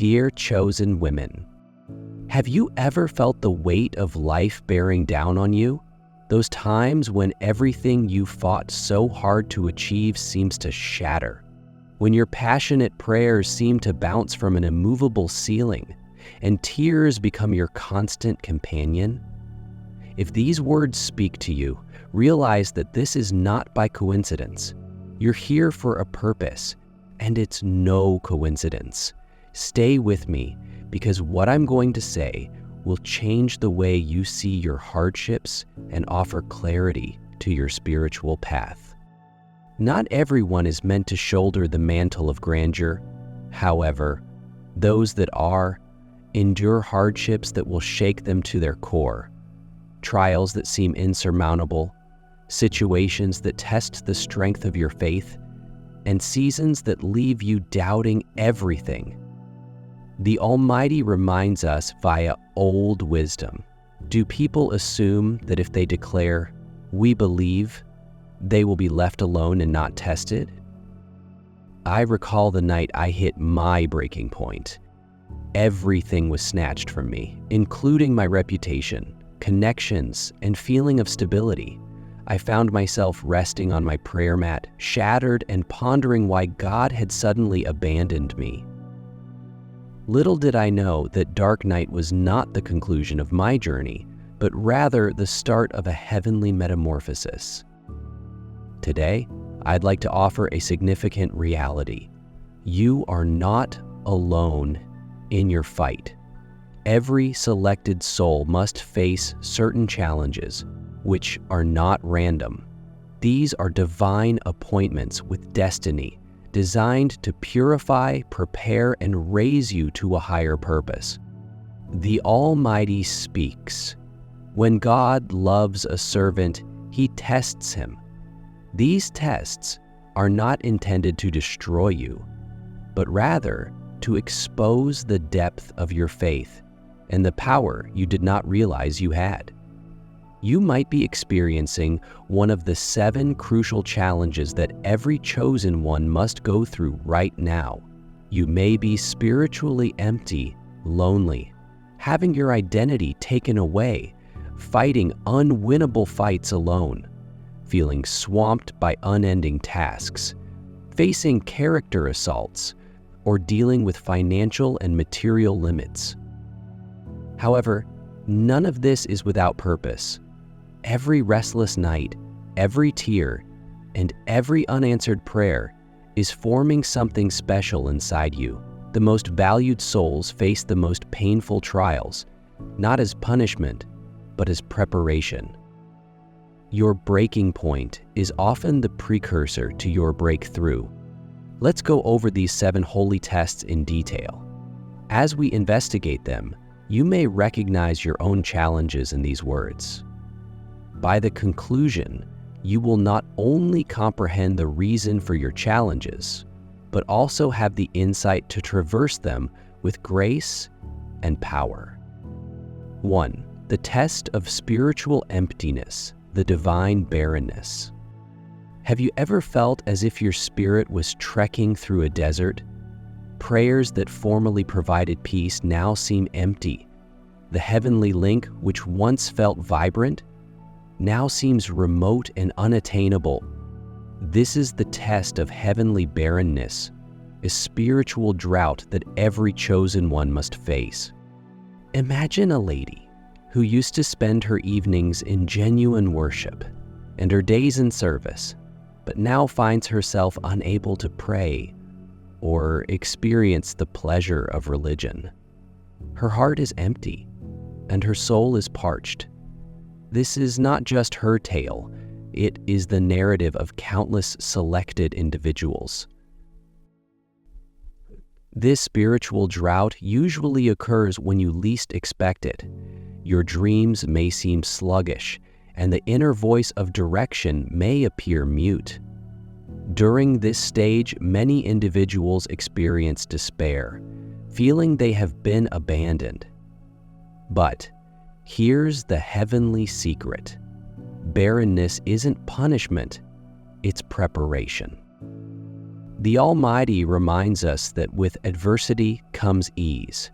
Dear chosen women, have you ever felt the weight of life bearing down on you? Those times when everything you fought so hard to achieve seems to shatter. When your passionate prayers seem to bounce from an immovable ceiling and tears become your constant companion? If these words speak to you, realize that this is not by coincidence. You're here for a purpose, and it's no coincidence. Stay with me, because what I'm going to say will change the way you see your hardships and offer clarity to your spiritual path. Not everyone is meant to shoulder the mantle of grandeur. However, those that are, endure hardships that will shake them to their core, trials that seem insurmountable, situations that test the strength of your faith, and seasons that leave you doubting everything. The Almighty reminds us via old wisdom. Do people assume that if they declare, "We believe," they will be left alone and not tested? I recall the night I hit my breaking point. Everything was snatched from me, including my reputation, connections, and feeling of stability. I found myself resting on my prayer mat, shattered and pondering why God had suddenly abandoned me. Little did I know that dark night was not the conclusion of my journey, but rather the start of a heavenly metamorphosis. Today, I'd like to offer a significant reality. You are not alone in your fight. Every selected soul must face certain challenges, which are not random. These are divine appointments with destiny, designed to purify, prepare, and raise you to a higher purpose. The Almighty speaks. When God loves a servant, He tests him. These tests are not intended to destroy you, but rather to expose the depth of your faith and the power you did not realize you had. You might be experiencing one of the 7 crucial challenges that every chosen one must go through right now. You may be spiritually empty, lonely, having your identity taken away, fighting unwinnable fights alone, feeling swamped by unending tasks, facing character assaults, or dealing with financial and material limits. However, none of this is without purpose. Every restless night, every tear, and every unanswered prayer is forming something special inside you. The most valued souls face the most painful trials, not as punishment, but as preparation. Your breaking point is often the precursor to your breakthrough. Let's go over these 7 holy tests in detail. As we investigate them, you may recognize your own challenges in these words. By the conclusion, you will not only comprehend the reason for your challenges, but also have the insight to traverse them with grace and power. 1. The test of spiritual emptiness, the divine barrenness. Have you ever felt as if your spirit was trekking through a desert? Prayers that formerly provided peace now seem empty. The heavenly link, which once felt vibrant, now seems remote and unattainable. This is the test of heavenly barrenness, a spiritual drought that every chosen one must face. Imagine a lady who used to spend her evenings in genuine worship and her days in service, but now finds herself unable to pray or experience the pleasure of religion. Her heart is empty and her soul is parched. This is not just her tale, it is the narrative of countless selected individuals. This spiritual drought usually occurs when you least expect it. Your dreams may seem sluggish, and the inner voice of direction may appear mute. During this stage, many individuals experience despair, feeling they have been abandoned. But here's the heavenly secret. Barrenness isn't punishment, it's preparation. The Almighty reminds us that with adversity comes ease.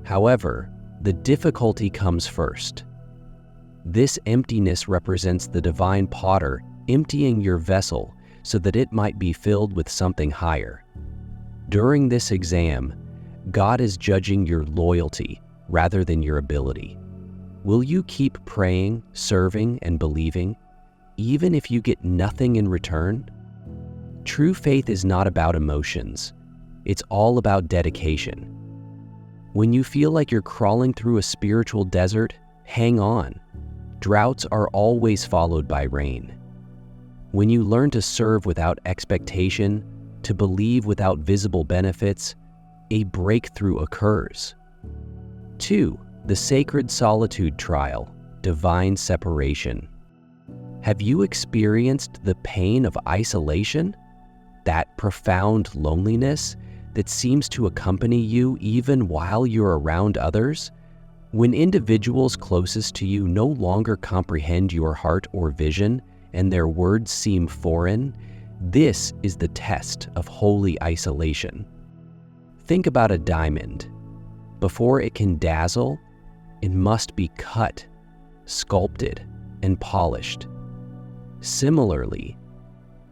However, the difficulty comes first. This emptiness represents the divine potter emptying your vessel so that it might be filled with something higher. During this exam, God is judging your loyalty rather than your ability. Will you keep praying, serving, and believing, even if you get nothing in return? True faith is not about emotions. It's all about dedication. When you feel like you're crawling through a spiritual desert, hang on. Droughts are always followed by rain. When you learn to serve without expectation, to believe without visible benefits, a breakthrough occurs. 2. The sacred solitude trial, divine separation. Have you experienced the pain of isolation? That profound loneliness that seems to accompany you even while you're around others? When individuals closest to you no longer comprehend your heart or vision, and their words seem foreign, this is the test of holy isolation. Think about a diamond. Before it can dazzle, it must be cut, sculpted, and polished. Similarly,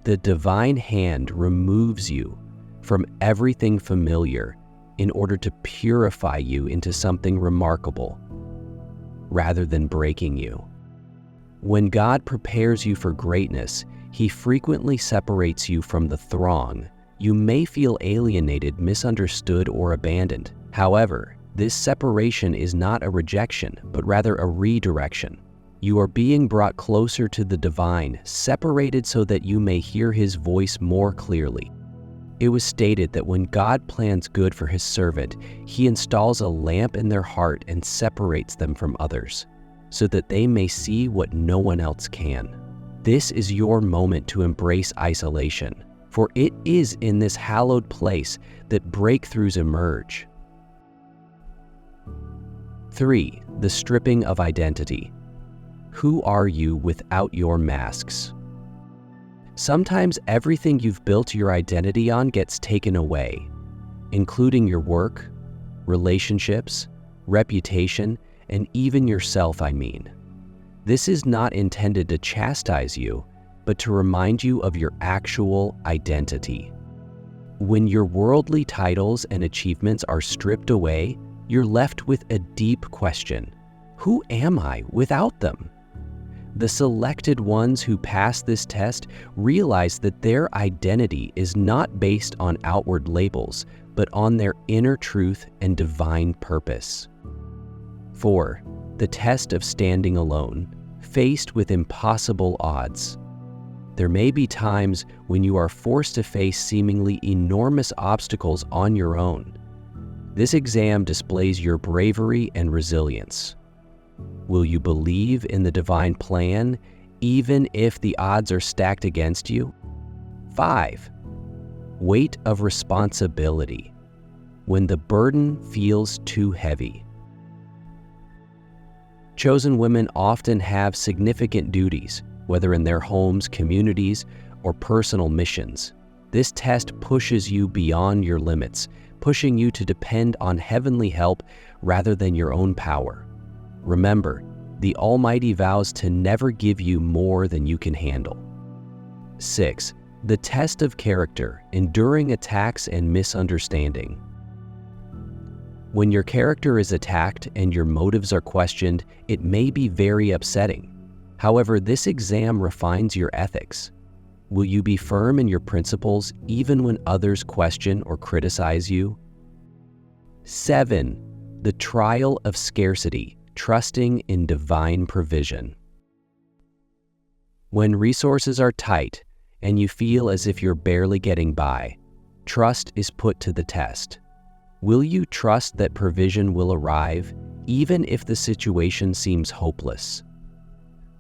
the divine hand removes you from everything familiar in order to purify you into something remarkable, rather than breaking you. When God prepares you for greatness, He frequently separates you from the throng. You may feel alienated, misunderstood, or abandoned. However, this separation is not a rejection, but rather a redirection. You are being brought closer to the divine, separated so that you may hear His voice more clearly. It was stated that when God plans good for His servant, He installs a lamp in their heart and separates them from others, so that they may see what no one else can. This is your moment to embrace isolation, for it is in this hallowed place that breakthroughs emerge. 3. The stripping of identity. Who are you without your masks? Sometimes everything you've built your identity on gets taken away, including your work, relationships, reputation, and even yourself, This is not intended to chastise you, but to remind you of your actual identity. When your worldly titles and achievements are stripped away, you're left with a deep question. Who am I without them? The selected ones who pass this test realize that their identity is not based on outward labels, but on their inner truth and divine purpose. 4. The test of standing alone, faced with impossible odds. There may be times when you are forced to face seemingly enormous obstacles on your own. This exam displays your bravery and resilience. Will you believe in the divine plan, even if the odds are stacked against you? 5. Weight of responsibility, when the burden feels too heavy. Chosen women often have significant duties, whether in their homes, communities, or personal missions. This test pushes you beyond your limits, pushing you to depend on heavenly help rather than your own power. Remember, the Almighty vows to never give you more than you can handle. 6. The test of character, enduring attacks and misunderstanding. When your character is attacked and your motives are questioned, it may be very upsetting. However, this exam refines your ethics. Will you be firm in your principles even when others question or criticize you? 7. The trial of scarcity, trusting in divine provision. When resources are tight and you feel as if you're barely getting by, trust is put to the test. Will you trust that provision will arrive, even if the situation seems hopeless?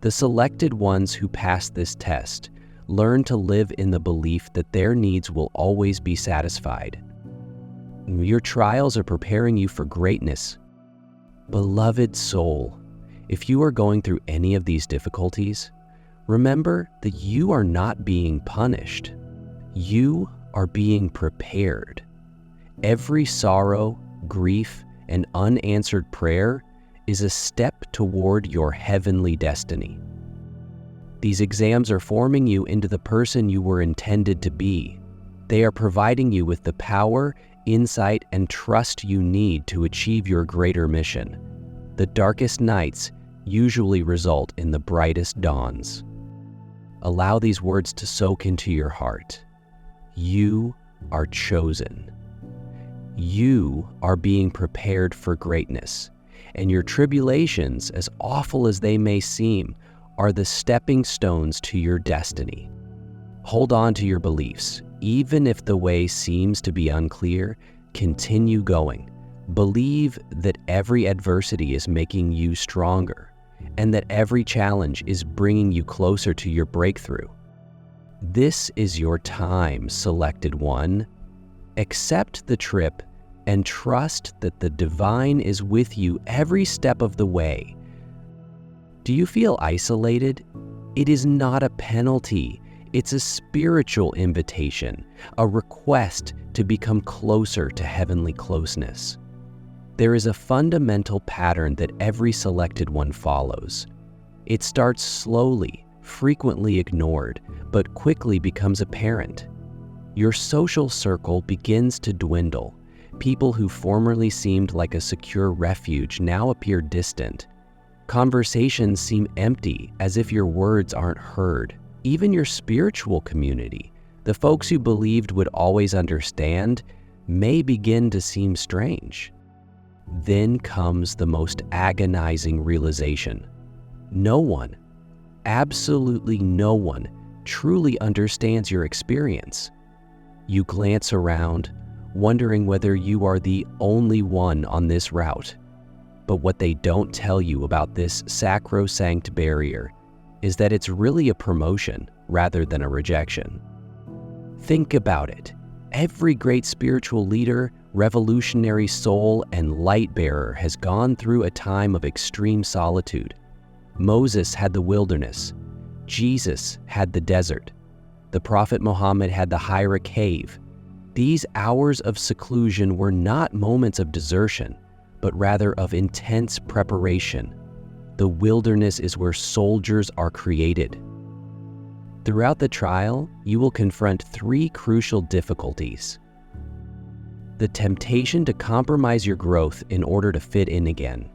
The selected ones who pass this test learn to live in the belief that their needs will always be satisfied. Your trials are preparing you for greatness. Beloved soul, if you are going through any of these difficulties, remember that you are not being punished. You are being prepared. Every sorrow, grief, and unanswered prayer is a step toward your heavenly destiny. These exams are forming you into the person you were intended to be. They are providing you with the power, insight, and trust you need to achieve your greater mission. The darkest nights usually result in the brightest dawns. Allow these words to soak into your heart. You are chosen. You are being prepared for greatness, and your tribulations, as awful as they may seem, are the stepping stones to your destiny. Hold on to your beliefs. Even if the way seems to be unclear, continue going. Believe that every adversity is making you stronger, and that every challenge is bringing you closer to your breakthrough. This is your time, selected one. Accept the trip and trust that the divine is with you every step of the way. Do you feel isolated? It is not a penalty. It's a spiritual invitation, a request to become closer to heavenly closeness. There is a fundamental pattern that every selected one follows. It starts slowly, frequently ignored, but quickly becomes apparent. Your social circle begins to dwindle. People who formerly seemed like a secure refuge now appear distant. Conversations seem empty, as if your words aren't heard. Even your spiritual community, the folks you believed would always understand, may begin to seem strange. Then comes the most agonizing realization. No one, absolutely no one, truly understands your experience. You glance around, wondering whether you are the only one on this route. But what they don't tell you about this sacrosanct barrier is that it's really a promotion rather than a rejection. Think about it. Every great spiritual leader, revolutionary soul, and light bearer has gone through a time of extreme solitude. Moses had the wilderness. Jesus had the desert. The Prophet Muhammad had the Hira cave. These hours of seclusion were not moments of desertion, but rather of intense preparation. The wilderness is where soldiers are created. Throughout the trial, you will confront three crucial difficulties. The temptation to compromise your growth in order to fit in again.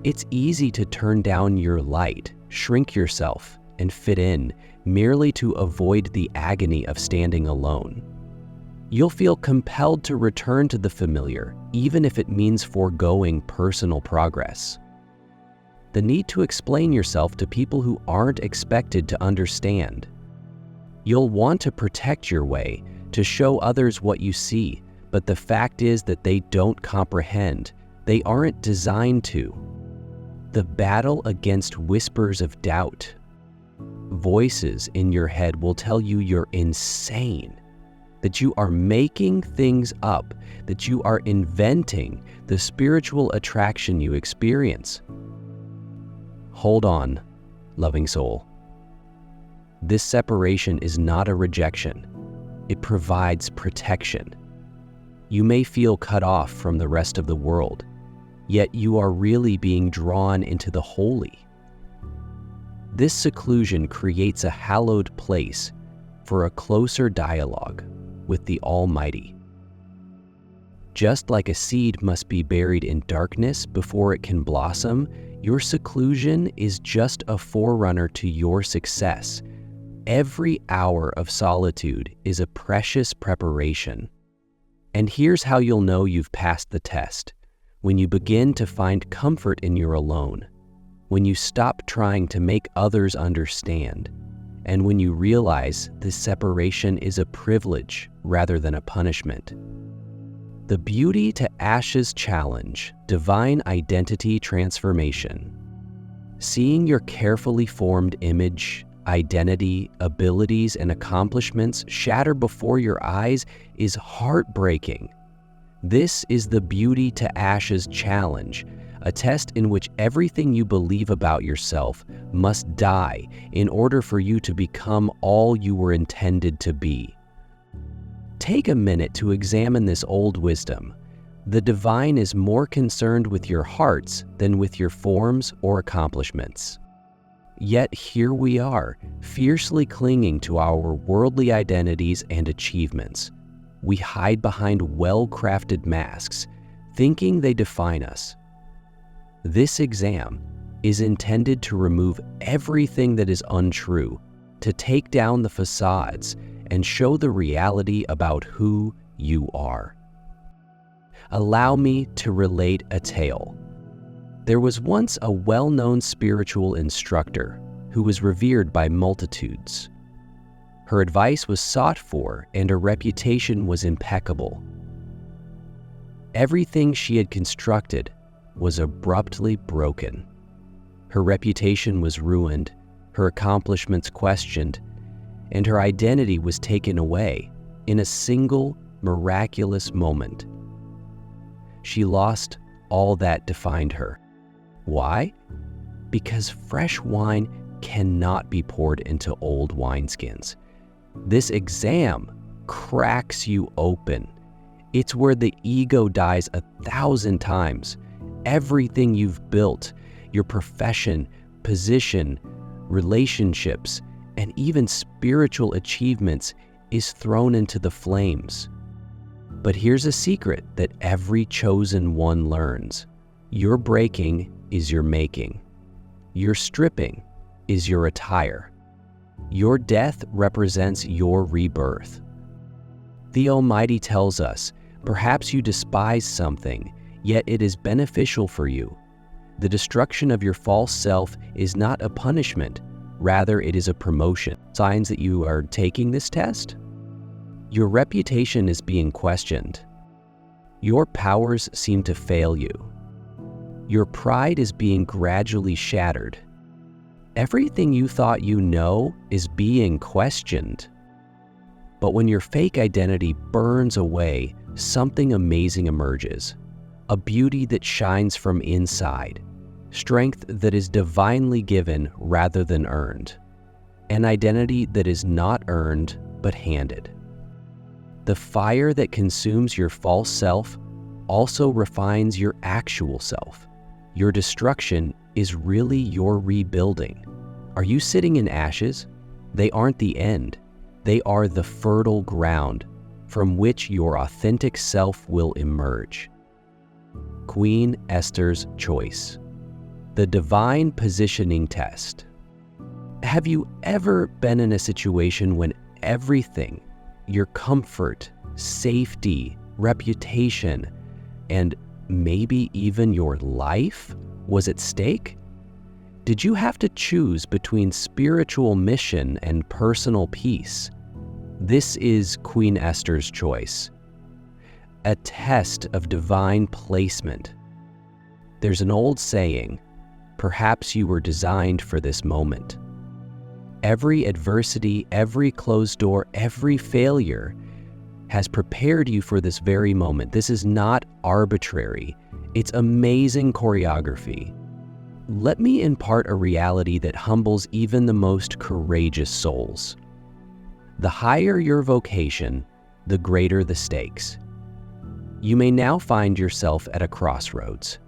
It's easy to turn down your light, shrink yourself, and fit in, merely to avoid the agony of standing alone. You'll feel compelled to return to the familiar, even if it means foregoing personal progress. The need to explain yourself to people who aren't expected to understand. You'll want to protect your way, to show others what you see, but the fact is that they don't comprehend. They aren't designed to. The battle against whispers of doubt. Voices in your head will tell you you're insane, that you are making things up, that you are inventing the spiritual attraction you experience. Hold on, loving soul. This separation is not a rejection. It provides protection. You may feel cut off from the rest of the world, yet you are really being drawn into the holy. This seclusion creates a hallowed place for a closer dialogue with the Almighty. Just like a seed must be buried in darkness before it can blossom, your seclusion is just a forerunner to your success. Every hour of solitude is a precious preparation. And here's how you'll know you've passed the test: when you begin to find comfort in your alone, when you stop trying to make others understand, and when you realize this separation is a privilege rather than a punishment. The Beauty to Ashes Challenge, Divine Identity Transformation. Seeing your carefully formed image, identity, abilities, and accomplishments shatter before your eyes is heartbreaking. This is the Beauty to Ashes Challenge, a test in which everything you believe about yourself must die in order for you to become all you were intended to be. Take a minute to examine this old wisdom. The divine is more concerned with your hearts than with your forms or accomplishments. Yet here we are, fiercely clinging to our worldly identities and achievements. We hide behind well-crafted masks, thinking they define us. This exam is intended to remove everything that is untrue, to take down the facades and show the reality about who you are. Allow me to relate a tale. There was once a well-known spiritual instructor who was revered by multitudes. Her advice was sought for and her reputation was impeccable. Everything she had constructed was abruptly broken. Her reputation was ruined, her accomplishments questioned, and her identity was taken away in a single miraculous moment. She lost all that defined her. Why? Because fresh wine cannot be poured into old wineskins. This exam cracks you open. It's where the ego dies 1,000 times. Everything you've built, your profession, position, relationships, and even spiritual achievements is thrown into the flames. But here's a secret that every chosen one learns. Your breaking is your making. Your stripping is your attire. Your death represents your rebirth. The Almighty tells us, perhaps you despise something, yet it is beneficial for you. The destruction of your false self is not a punishment, rather it is a promotion. Signs that you are taking this test? Your reputation is being questioned. Your powers seem to fail you. Your pride is being gradually shattered. Everything you thought you know is being questioned. But when your fake identity burns away, something amazing emerges. A beauty that shines from inside. Strength that is divinely given rather than earned. An identity that is not earned but handed. The fire that consumes your false self also refines your actual self. Your destruction is really your rebuilding. Are you sitting in ashes? They aren't the end. They are the fertile ground from which your authentic self will emerge. Queen Esther's Choice. The Divine Positioning Test. Have you ever been in a situation when everything, your comfort, safety, reputation, and maybe even your life was at stake? Did you have to choose between spiritual mission and personal peace? This is Queen Esther's Choice. A test of divine placement. There's an old saying, perhaps you were designed for this moment. Every adversity, every closed door, every failure has prepared you for this very moment. This is not arbitrary. It's amazing choreography. Let me impart a reality that humbles even the most courageous souls. The higher your vocation, the greater the stakes. You may now find yourself at a crossroads.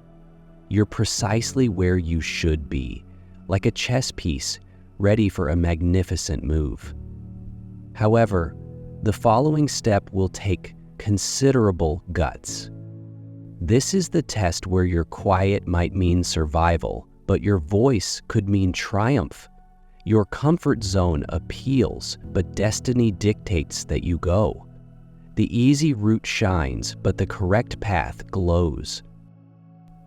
You're precisely where you should be, like a chess piece ready for a magnificent move. However, the following step will take considerable guts. This is the test where your quiet might mean survival, but your voice could mean triumph. Your comfort zone appeals, but destiny dictates that you go. The easy route shines, but the correct path glows.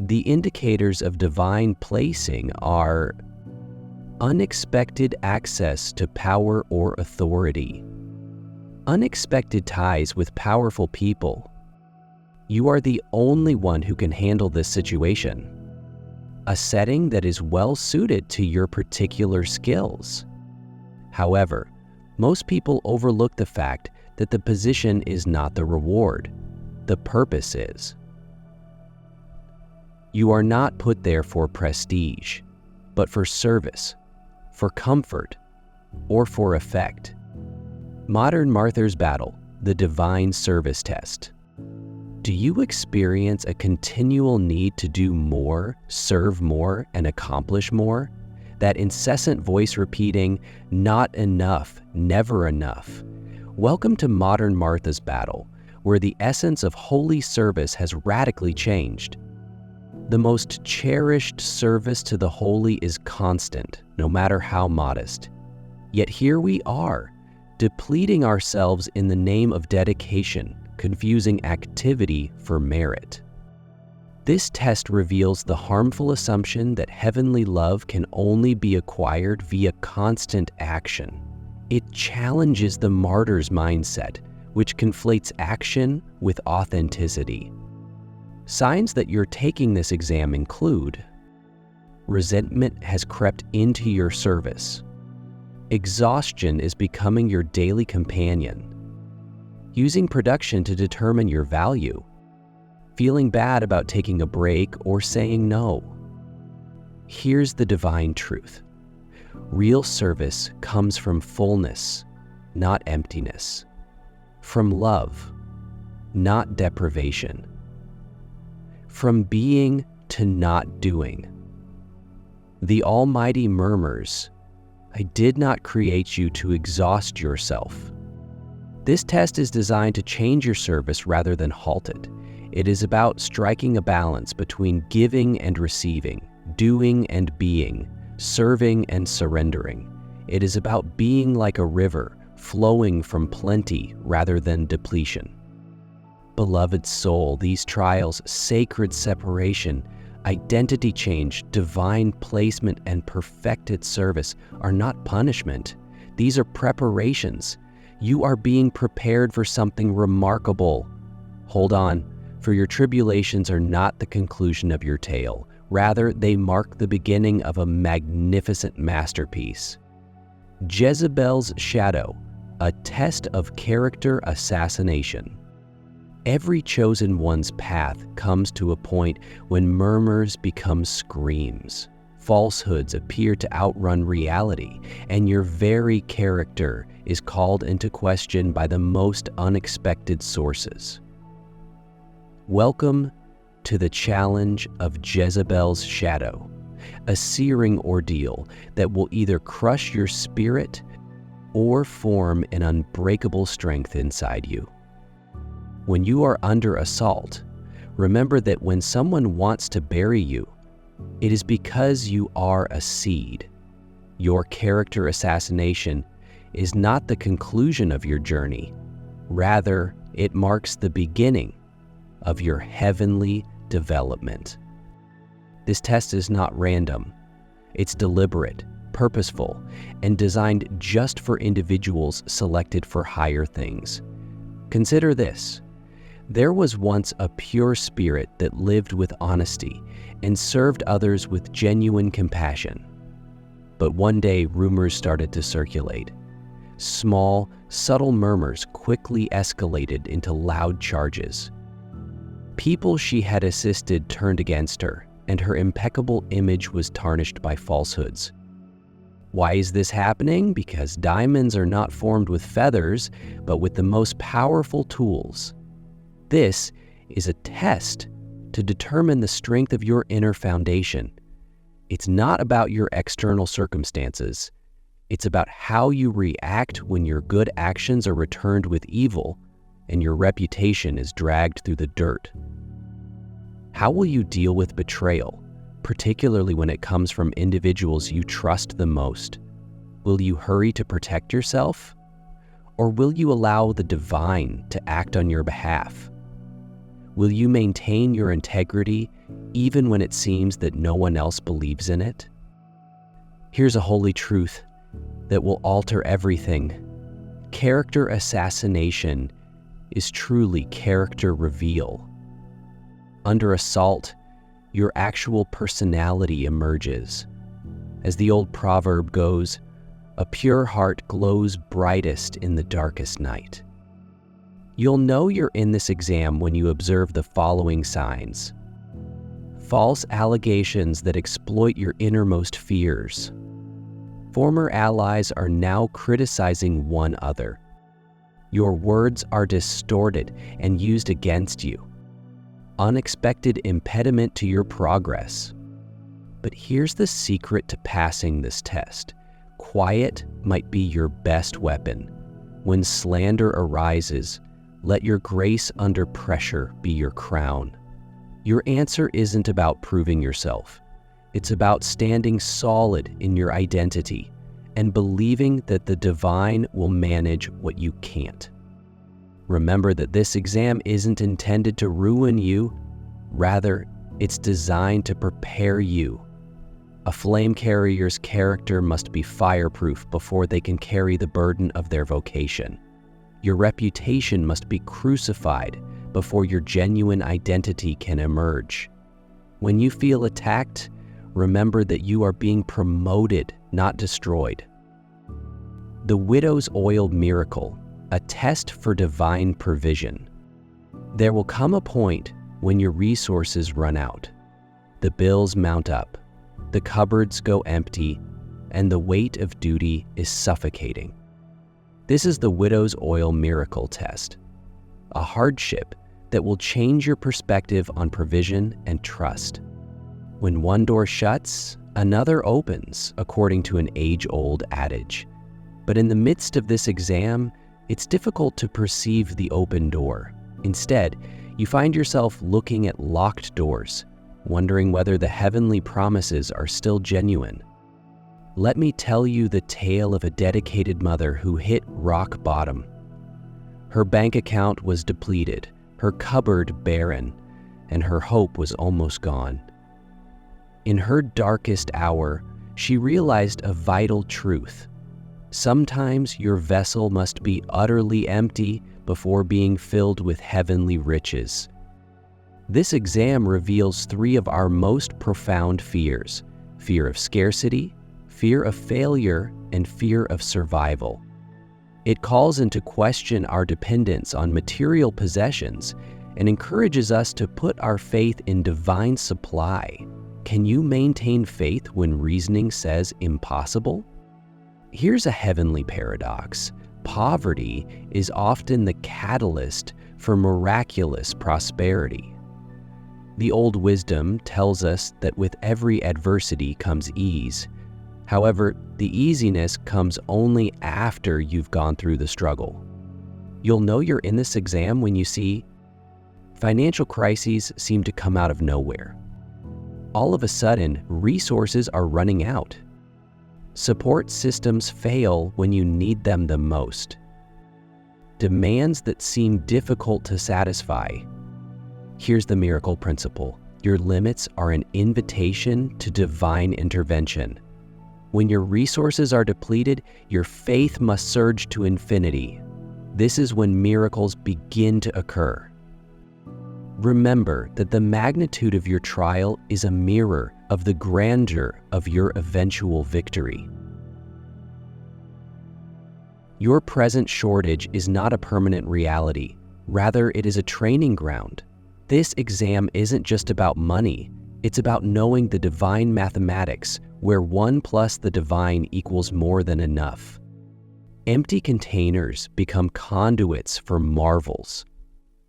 The indicators of divine placing are unexpected access to power or authority, unexpected ties with powerful people. You are the only one who can handle this situation. A setting that is well suited to your particular skills. However, most people overlook the fact that the position is not the reward. The purpose is. You are not put there for prestige, but for service, for comfort, or for effect. Modern Martha's Battle, the divine service test. Do you experience a continual need to do more, serve more, and accomplish more? That incessant voice repeating, "Not enough, never enough." Welcome to modern Martha's battle, where the essence of holy service has radically changed. The most cherished service to the holy is constant, no matter how modest. Yet here we are, depleting ourselves in the name of dedication, confusing activity for merit. This test reveals the harmful assumption that heavenly love can only be acquired via constant action. It challenges the martyr's mindset, which conflates action with authenticity. Signs that you're taking this exam include: resentment has crept into your service. Exhaustion is becoming your daily companion. Using production to determine your value. Feeling bad about taking a break or saying no. Here's the divine truth. Real service comes from fullness, not emptiness. From love, not deprivation. From being to not doing. The Almighty murmurs, "I did not create you to exhaust yourself." This test is designed to change your service rather than halt it. It is about striking a balance between giving and receiving, doing and being, serving and surrendering. It is about being like a river, flowing from plenty rather than depletion. Beloved soul, these trials, sacred separation, identity change, divine placement, and perfected service are not punishment. These are preparations. You are being prepared for something remarkable. Hold on. For your tribulations are not the conclusion of your tale. Rather, they mark the beginning of a magnificent masterpiece. Jezebel's shadow, a test of character assassination. Every chosen one's path comes to a point when murmurs become screams. Falsehoods appear to outrun reality, and your very character is called into question by the most unexpected sources. Welcome to the challenge of Jezebel's shadow, a searing ordeal that will either crush your spirit or form an unbreakable strength inside you. When you are under assault, remember that when someone wants to bury you, it is because you are a seed. Your character assassination is not the conclusion of your journey. Rather, it marks the beginning of your heavenly development. This test is not random. It's deliberate, purposeful, and designed just for individuals selected for higher things. Consider this. There was once a pure spirit that lived with honesty and served others with genuine compassion. But one day, rumors started to circulate. Small, subtle murmurs quickly escalated into loud charges. People she had assisted turned against her, and her impeccable image was tarnished by falsehoods. Why is this happening? Because diamonds are not formed with feathers, but with the most powerful tools. This is a test to determine the strength of your inner foundation. It's not about your external circumstances. It's about how you react when your good actions are returned with evil and your reputation is dragged through the dirt. How will you deal with betrayal, particularly when it comes from individuals you trust the most? Will you hurry to protect yourself? Or will you allow the divine to act on your behalf? Will you maintain your integrity even when it seems that no one else believes in it? Here's a holy truth that will alter everything. Character assassination is truly character reveal. Under assault, your actual personality emerges. As the old proverb goes, a pure heart glows brightest in the darkest night. You'll know you're in this exam when you observe the following signs. False allegations that exploit your innermost fears. Former allies are now criticizing one other. Your words are distorted and used against you. Unexpected impediment to your progress. But here's the secret to passing this test. Quiet might be your best weapon. When slander arises, let your grace under pressure be your crown. Your answer isn't about proving yourself. It's about standing solid in your identity and believing that the divine will manage what you can't. Remember that this exam isn't intended to ruin you. Rather, it's designed to prepare you. A flame carrier's character must be fireproof before they can carry the burden of their vocation. Your reputation must be crucified before your genuine identity can emerge. When you feel attacked, remember that you are being promoted, not destroyed. The widow's oil miracle, a test for divine provision. There will come a point when your resources run out. The bills mount up, the cupboards go empty, and the weight of duty is suffocating. This is the widow's oil miracle test, a hardship that will change your perspective on provision and trust. When one door shuts, another opens, according to an age-old adage. But in the midst of this exam, it's difficult to perceive the open door. Instead, you find yourself looking at locked doors, wondering whether the heavenly promises are still genuine. Let me tell you the tale of a dedicated mother who hit rock bottom. Her bank account was depleted, her cupboard barren, and her hope was almost gone. In her darkest hour, she realized a vital truth. Sometimes your vessel must be utterly empty before being filled with heavenly riches. This exam reveals three of our most profound fears: fear of scarcity, fear of failure, and fear of survival. It calls into question our dependence on material possessions and encourages us to put our faith in divine supply. Can you maintain faith when reasoning says impossible? Here's a heavenly paradox. Poverty is often the catalyst for miraculous prosperity. The old wisdom tells us that with every adversity comes ease. However, the easiness comes only after you've gone through the struggle. You'll know you're in this exam when you see financial crises seem to come out of nowhere. All of a sudden, resources are running out. Support systems fail when you need them the most. Demands that seem difficult to satisfy. Here's the miracle principle. Your limits are an invitation to divine intervention. When your resources are depleted, your faith must surge to infinity. This is when miracles begin to occur. Remember that the magnitude of your trial is a mirror of the grandeur of your eventual victory. Your present shortage is not a permanent reality. Rather, it is a training ground. This exam isn't just about money. It's about knowing the divine mathematics, where 1 plus the divine equals more than enough. Empty containers become conduits for marvels.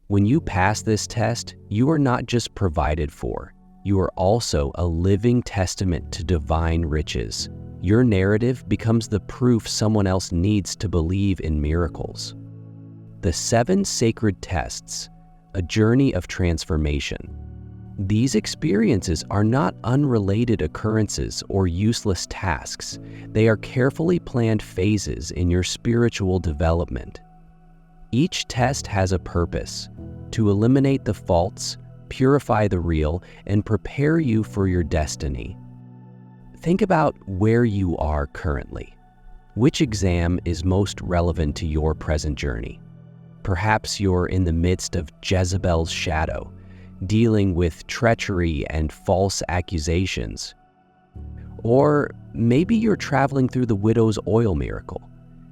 When you pass this test, you are not just provided for. You are also a living testament to divine riches. Your narrative becomes the proof someone else needs to believe in miracles. The 7 sacred tests, a journey of transformation. These experiences are not unrelated occurrences or useless tasks. They are carefully planned phases in your spiritual development. Each test has a purpose: to eliminate the false, purify the real, and prepare you for your destiny. Think about where you are currently. Which exam is most relevant to your present journey? Perhaps you're in the midst of Jezebel's shadow, dealing with treachery and false accusations. Or maybe you're traveling through the widow's oil miracle,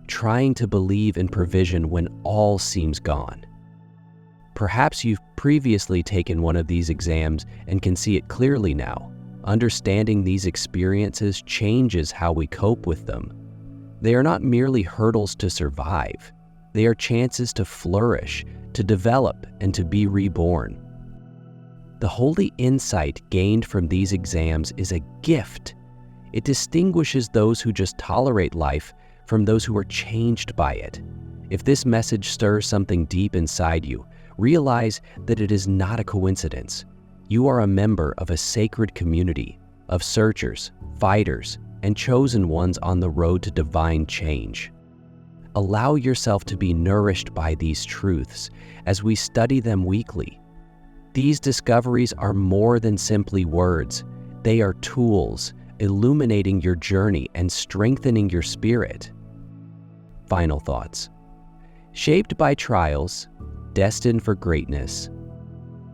trying to believe in provision when all seems gone. Perhaps you've previously taken one of these exams and can see it clearly now. Understanding these experiences changes how we cope with them. They are not merely hurdles to survive. They are chances to flourish, to develop, and to be reborn. The holy insight gained from these exams is a gift. It distinguishes those who just tolerate life from those who are changed by it. If this message stirs something deep inside you, realize that it is not a coincidence. You are a member of a sacred community of searchers, fighters, and chosen ones on the road to divine change. Allow yourself to be nourished by these truths as we study them weekly. These discoveries are more than simply words. They are tools, illuminating your journey and strengthening your spirit. Final thoughts. Shaped by trials, destined for greatness.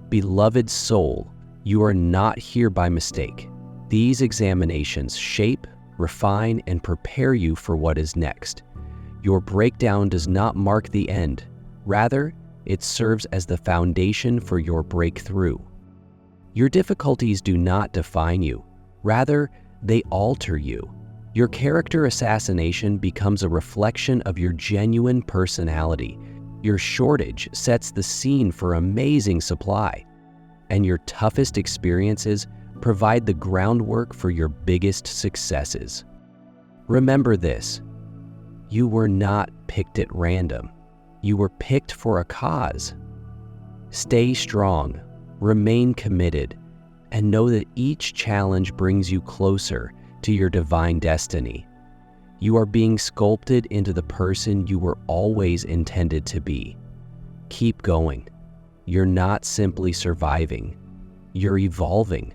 Beloved soul, you are not here by mistake. These examinations shape, refine, and prepare you for what is next. Your breakdown does not mark the end. Rather, it serves as the foundation for your breakthrough. Your difficulties do not define you. Rather, they alter you. Your character assassination becomes a reflection of your genuine personality. Your shortage sets the scene for amazing supply. And your toughest experiences provide the groundwork for your biggest successes. Remember this: you were not picked at random. You were picked for a cause. Stay strong, remain committed, and know that each challenge brings you closer to your divine destiny. You are being sculpted into the person you were always intended to be. Keep going. You're not simply surviving. You're evolving.